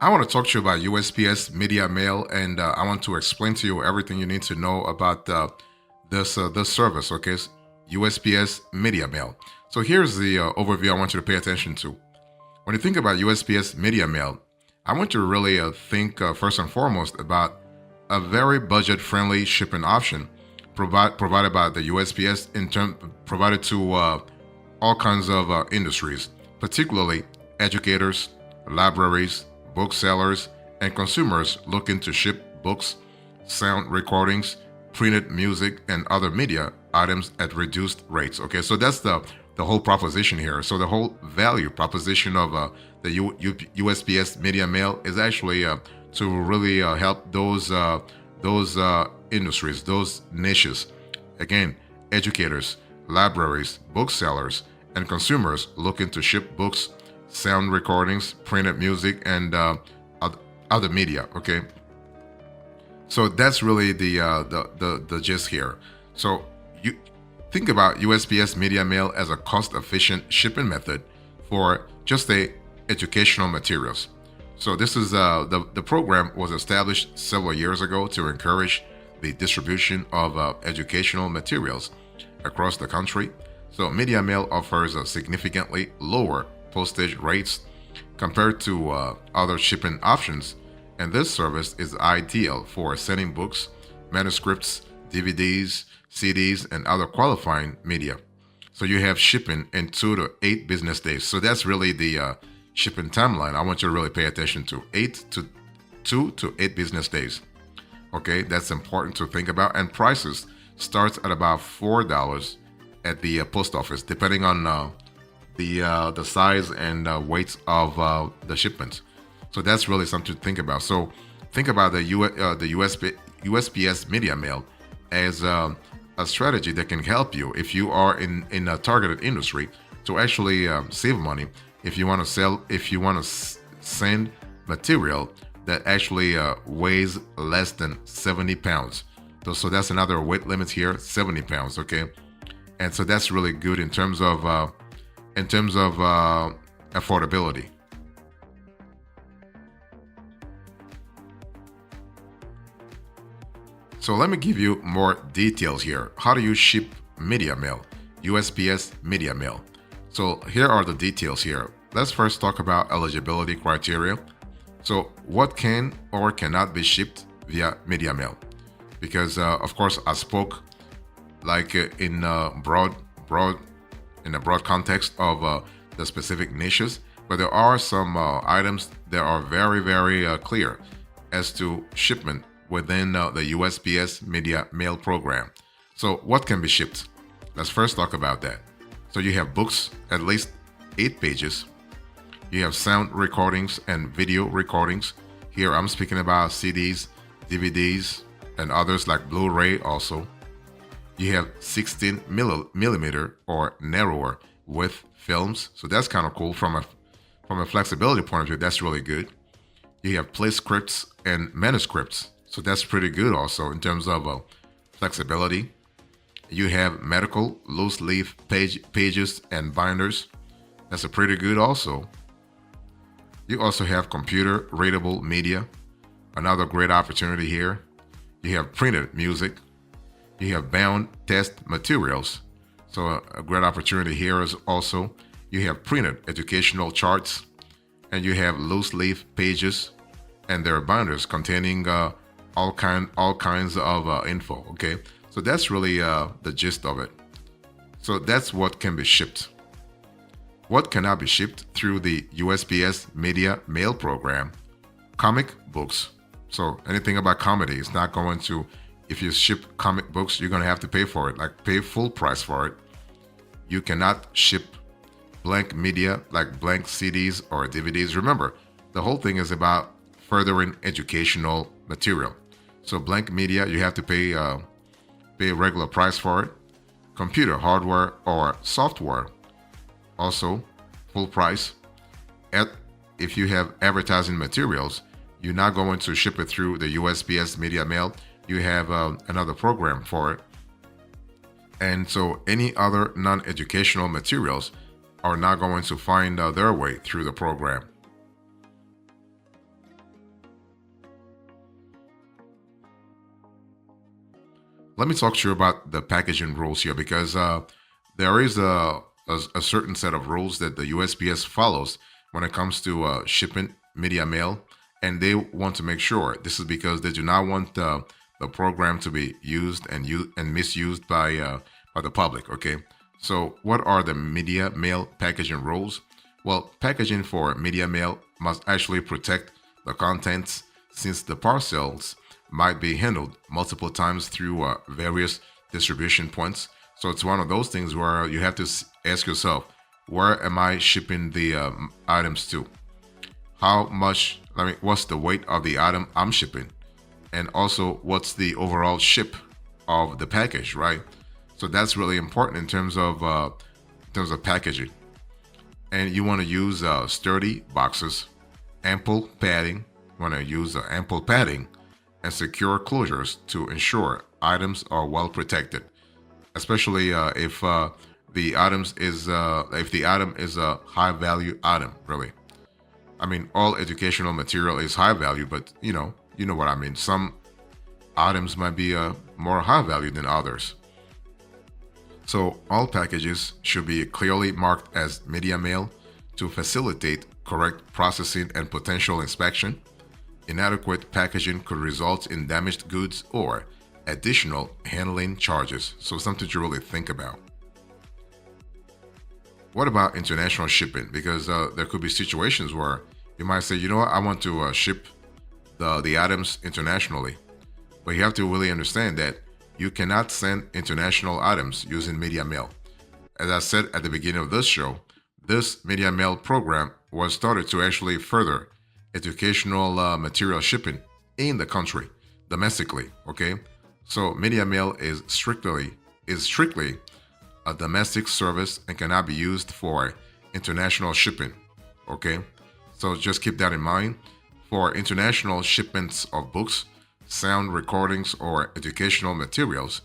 I want to talk to you about USPS Media Mail, and I want to explain to you everything you need to know about this service. Okay, USPS Media Mail. So here's the overview I want you to pay attention to. When you think about USPS Media Mail, I want you to really think first and foremost about a very budget-friendly shipping option provided by the USPS provided to all kinds of industries, particularly educators, libraries, booksellers, and consumers looking to ship books, sound recordings, printed music, and other media items at reduced rates. Okay, so that's the whole proposition here. So the whole value proposition of the USPS Media Mail is actually to really help those industries, those niches. Again, educators, libraries, booksellers, and consumers looking to ship books, sound recordings, printed music, and other media. Okay, so that's really the gist here. So you think about USPS Media Mail as a cost-efficient shipping method for just educational materials. So this is the program was established several years ago to encourage the distribution of educational materials across the country. So Media Mail offers a significantly lower postage rates compared to other shipping options, and this service is ideal for sending books, manuscripts, DVDs, CDs, and other qualifying media. So you have shipping in 2 to 8 business days. So that's really the shipping timeline I want you to really pay attention to. 2 to 8 business days. Okay, that's important to think about. And prices starts at about $4 at the post office, depending on the size and weight of the shipment. So that's really something to think about. So think about the USPS Media Mail as a strategy that can help you if you are in a targeted industry to actually save money. If you want to send material that actually weighs less than 70 pounds. So that's another weight limit here, 70 pounds. Okay, and so that's really good in terms of affordability. So let me give you more details here. How do you ship media mail? USPS Media Mail. So here are the details here. Let's first talk about eligibility criteria. So what can or cannot be shipped via media mail? Because of course I spoke like in broad context of the specific niches, but there are some items that are very clear as to shipment within the USPS Media Mail program. So what can be shipped? Let's first talk about that. So you have books, at least 8 pages. You have sound recordings and video recordings. Here I'm speaking about CDs, DVDs, and others like Blu-ray also. You have 16 millimeter or narrower width films. So that's kind of cool from a flexibility point of view. That's really good. You have play scripts and manuscripts. So that's pretty good also in terms of flexibility. You have medical loose leaf pages and binders. That's a pretty good also. You also have computer readable media. Another great opportunity here. You have printed music. You have bound test materials. So a great opportunity here is also you have printed educational charts, and you have loose leaf pages, and there are binders containing all kinds of info. Okay, so that's really the gist of it. So that's what can be shipped. What cannot be shipped through the USPS Media Mail program? Comic books. So anything about comedy is not going to, if you ship comic books, you're going to have to pay for it, like pay full price for it. You cannot ship blank media like blank CDs or DVDs. Remember, the whole thing is about furthering educational material. So blank media, you have to pay a regular price for it. Computer hardware or software, also full price. If you have advertising materials, you're not going to ship it through the USPS Media Mail. You have another program for it. And so any other non-educational materials are not going to find their way through the program. let me talk to you about the packaging rules here because there is a certain set of rules that the USPS follows when it comes to shipping media mail, and they want to make sure this is because they do not want the program to be used and misused by the public. Okay, so what are the media mail packaging rules? Well, packaging for media mail must actually protect the contents since the parcels might be handled multiple times through various distribution points. So it's one of those things where you have to ask yourself, where am I shipping the items to? How much, what's the weight of the item I'm shipping? And also, what's the overall ship of the package, right? So that's really important in terms of packaging. And you want to use sturdy boxes, ample padding. You want to use ample padding and secure closures to ensure items are well protected, especially if the item is a high value item. Really, I mean, all educational material is high value, but you know what I mean. Some items might be more high value than others. So all packages should be clearly marked as media mail to facilitate correct processing and potential inspection. Inadequate packaging could result in damaged goods or additional handling charges. So something to really think about. What about international shipping? Because there could be situations where you might say, you know what, I want to ship the items internationally. But you have to really understand that you cannot send international items using media mail. As I said at the beginning of this show, this media mail program was started to actually further educational material shipping in the country domestically. Okay, so media mail is strictly a domestic service and cannot be used for international shipping. Okay, so just keep that in mind. For international shipments of books, sound recordings, or educational materials,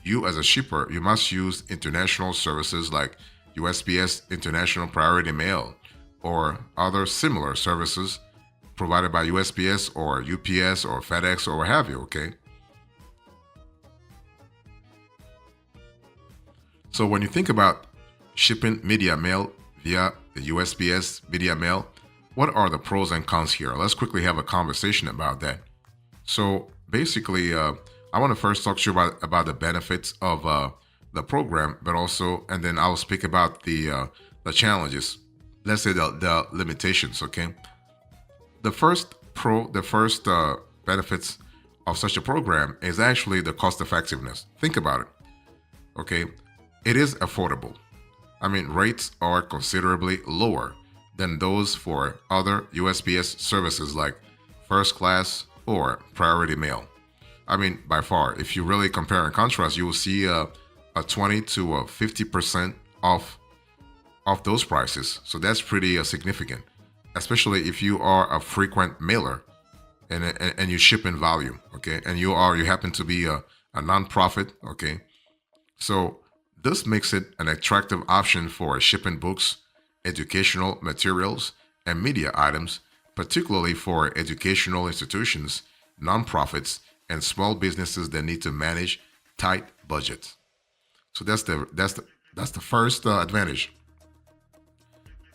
you as a shipper, you must use international services like USPS International Priority Mail or other similar services provided by USPS or UPS or FedEx or what have you, okay? So when you think about shipping media mail via the USPS media mail, what are the pros and cons here? Let's quickly have a conversation about that. So basically, I want to first talk to you about the benefits of the program, but also, and then I'll speak about the challenges. Let's say the limitations. Okay. The first benefits of such a program is actually the cost effectiveness. Think about it. Okay, it is affordable. I mean, rates are considerably lower than those for other USPS services like first class or priority mail. I mean, by far, if you really compare and contrast, you will see a 20 to a 50% off those prices. So that's pretty significant, especially if you are a frequent mailer and you ship in volume, okay, and you happen to be a nonprofit, okay. So this makes it an attractive option for shipping books, educational materials, and media items, particularly for educational institutions, nonprofits, and small businesses that need to manage tight budgets. So that's the first advantage.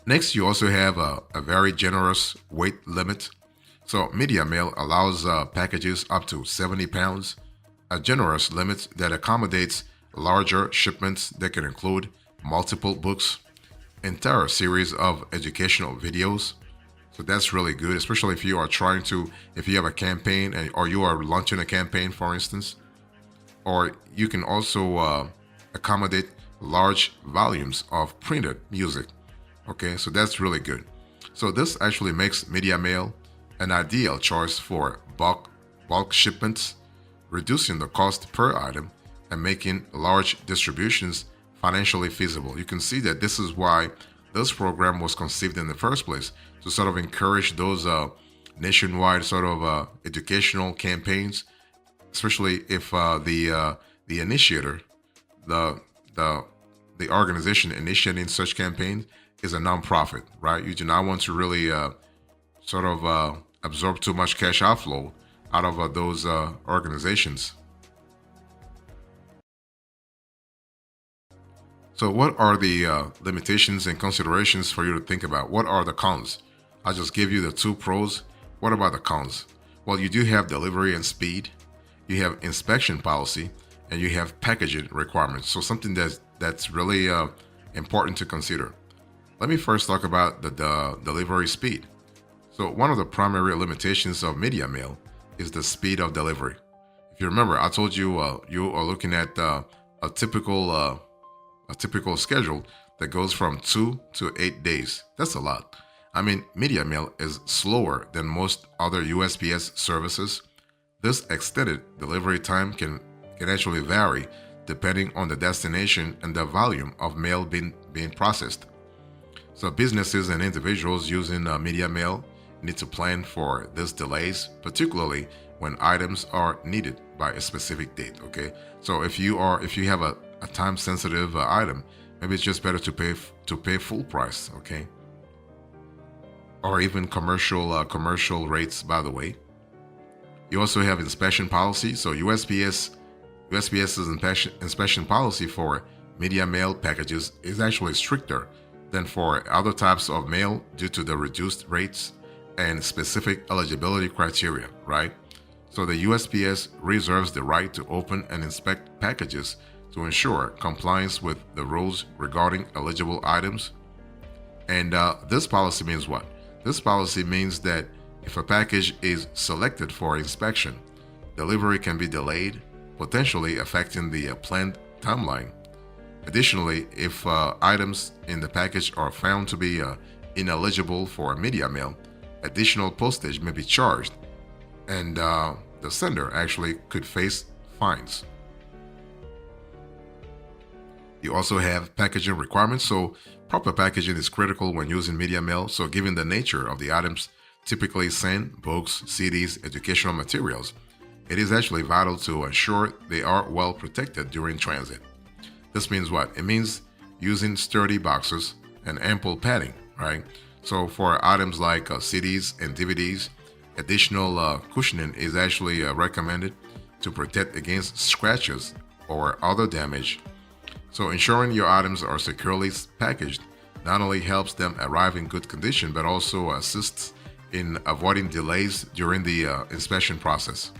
Next, you also have a very generous weight limit. So media mail allows packages up to 70 pounds, a generous limit that accommodates larger shipments that can include multiple books, entire series of educational videos. So that's really good, especially if you have a campaign or you are launching a campaign, for instance, or you can also accommodate large volumes of printed music. Okay, so that's really good. So this actually makes media mail an ideal choice for bulk shipments, reducing the cost per item and making large distributions financially feasible. You can see that this is why this program was conceived in the first place, to sort of encourage those nationwide sort of educational campaigns, especially if the initiator, the the organization initiating such campaigns is a nonprofit, right? You do not want to really absorb too much cash outflow out of those organizations. So, what are the limitations and considerations for you to think about? What are the cons? I'll just give you the two pros. What about the cons? Well, you do have delivery and speed, you have inspection policy, and you have packaging requirements. So, something that's really important to consider. Let me first talk about the delivery speed. So, one of the primary limitations of media mail is the speed of delivery. If you remember, I told you you are looking at a typical schedule that goes from 2 to 8 days. That's a lot. I mean, media mail is slower than most other USPS services. This extended delivery time can actually vary depending on the destination and the volume of mail being processed. So businesses and individuals using media mail need to plan for these delays, particularly when items are needed by a specific date. Okay, so if you have a time sensitive item, maybe it's just better to pay full price. Okay, or even commercial rates. By the way, you also have inspection policy. So USPS's inspection policy for media mail packages is actually stricter than for other types of mail due to the reduced rates and specific eligibility criteria, right? So the USPS reserves the right to open and inspect packages to ensure compliance with the rules regarding eligible items. And this policy means what? This policy means that if a package is selected for inspection, delivery can be delayed, potentially affecting the planned timeline. Additionally, if items in the package are found to be ineligible for media mail, additional postage may be charged, and the sender actually could face fines. You also have packaging requirements. So proper packaging is critical when using media mail. So given the nature of the items typically sent, books, CDs, educational materials, it is actually vital to ensure they are well protected during transit. This means what? It means using sturdy boxes and ample padding, right? So for items like CDs and DVDs, additional cushioning is actually recommended to protect against scratches or other damage. So ensuring your items are securely packaged not only helps them arrive in good condition, but also assists in avoiding delays during the inspection process.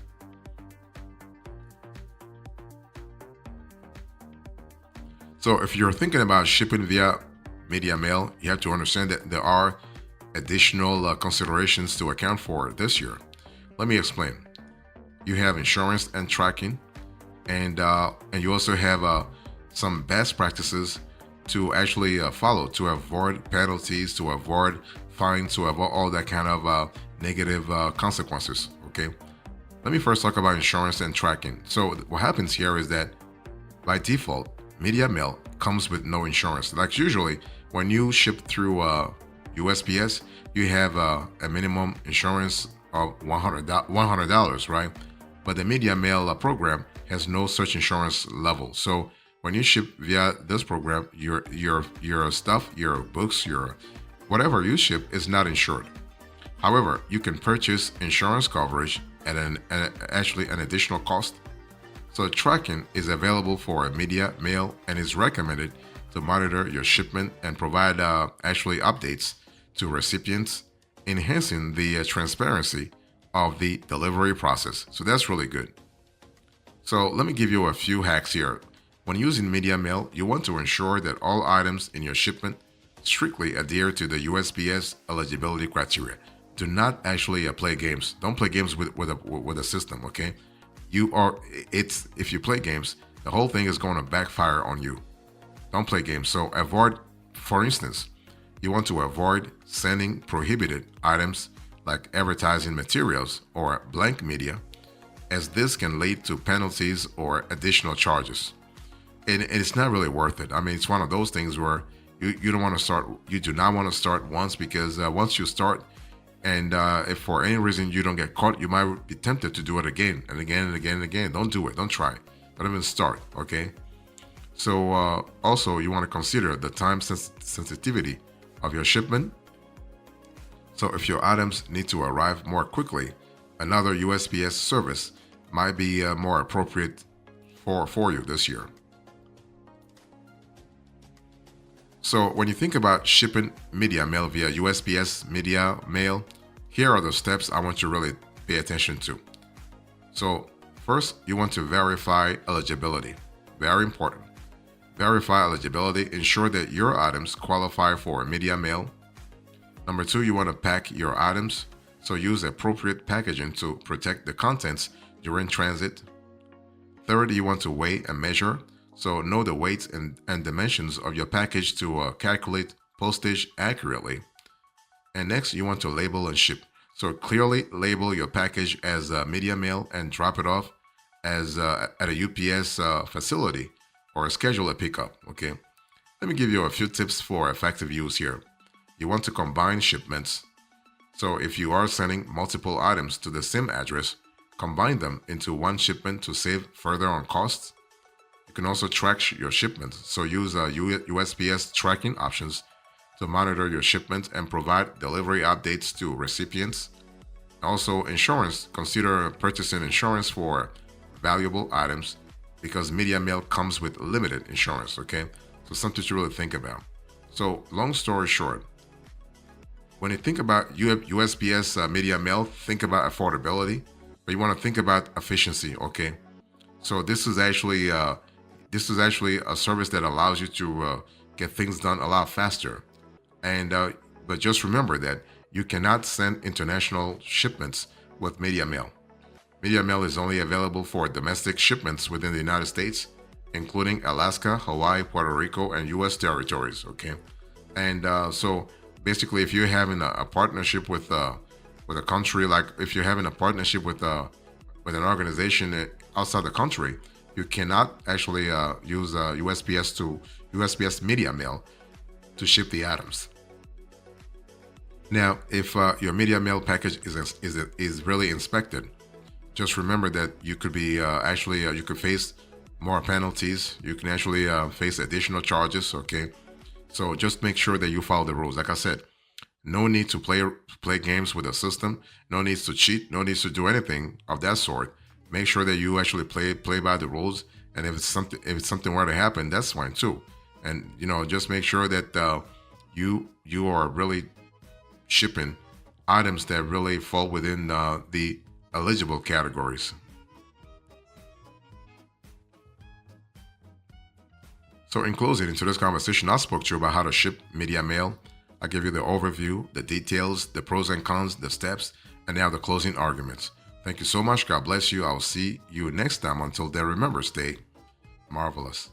So if you're thinking about shipping via media mail, you have to understand that there are additional considerations to account for this year. Let me explain. You have insurance and tracking, and you also have some best practices to actually follow to avoid penalties, to avoid fines, to avoid all that kind of negative consequences. Okay. Let me first talk about insurance and tracking. So what happens here is that by default, media mail comes with no insurance. Like usually, when you ship through USPS, you have a minimum insurance of $100, right? But the media mail program has no such insurance level. So when you ship via this program, your stuff, your books, your whatever you ship is not insured. However, you can purchase insurance coverage at actually an additional cost. So tracking is available for media mail and is recommended to monitor your shipment and provide actually updates to recipients, enhancing the transparency of the delivery process. So that's really good. So let me give you a few hacks here. When using media mail, you want to ensure that all items in your shipment strictly adhere to the USPS eligibility criteria. Do not actually play games. Don't play games with a system, okay? If you play games, the whole thing is going to backfire on you. Don't play games. So avoid, for instance, you want to avoid sending prohibited items like advertising materials or blank media, as this can lead to penalties or additional charges. And it's not really worth it. I mean, it's one of those things where you don't want to start. You do not want to start once, because once you start, and if for any reason you don't get caught, you might be tempted to do it again and again and again and again. Don't do it. Don't try it. Don't even start. Okay. So also you want to consider the time sensitivity of your shipment. So if your items need to arrive more quickly, another USPS service might be more appropriate for you this year. So when you think about shipping media mail via USPS media mail, here are the steps I want you to really pay attention to. So first, you want to verify eligibility. Very important. Verify eligibility. Ensure that your items qualify for media mail. Number two, you want to pack your items. So use appropriate packaging to protect the contents during transit. Third, you want to weigh and measure. So know the weights and dimensions of your package to calculate postage accurately. And next, you want to label and ship. So clearly label your package as media mail and drop it off as at a UPS facility or schedule a pickup. Okay. Let me give you a few tips for effective use here. You want to combine shipments. So if you are sending multiple items to the same address, combine them into one shipment to save further on costs. You can also track your shipments. So use USPS tracking options to monitor your shipment and provide delivery updates to recipients. Also, insurance. Consider purchasing insurance for valuable items because media mail comes with limited insurance, okay? So something to really think about. So long story short, when you think about USPS media mail, think about affordability, but you want to think about efficiency, okay? So this is actually a service that allows you to get things done a lot faster. And but just remember that you cannot send international shipments with media mail. Media mail is only available for domestic shipments within the United States, including Alaska, Hawaii, Puerto Rico, and U.S. territories. Okay, and so basically, if you're having a partnership with a country, like if you're having a partnership with an organization outside the country, you cannot actually use USPS media mail to ship the items. Now, if your media mail package is really inspected, just remember that you could be you could face more penalties. You can actually face additional charges. Okay, so just make sure that you follow the rules. Like I said, no need to play games with the system. No needs to cheat. No needs to do anything of that sort. Make sure that you actually play by the rules. And if it's something were to happen, that's fine too. And just make sure that you are really shipping items that really fall within the eligible categories. So in closing, into this conversation, I spoke to you about how to ship media mail. I gave you the overview, the details, the pros and cons, the steps, and now the closing arguments. Thank you so much. God bless you. I'll see you next time. Until then, remember, stay marvelous.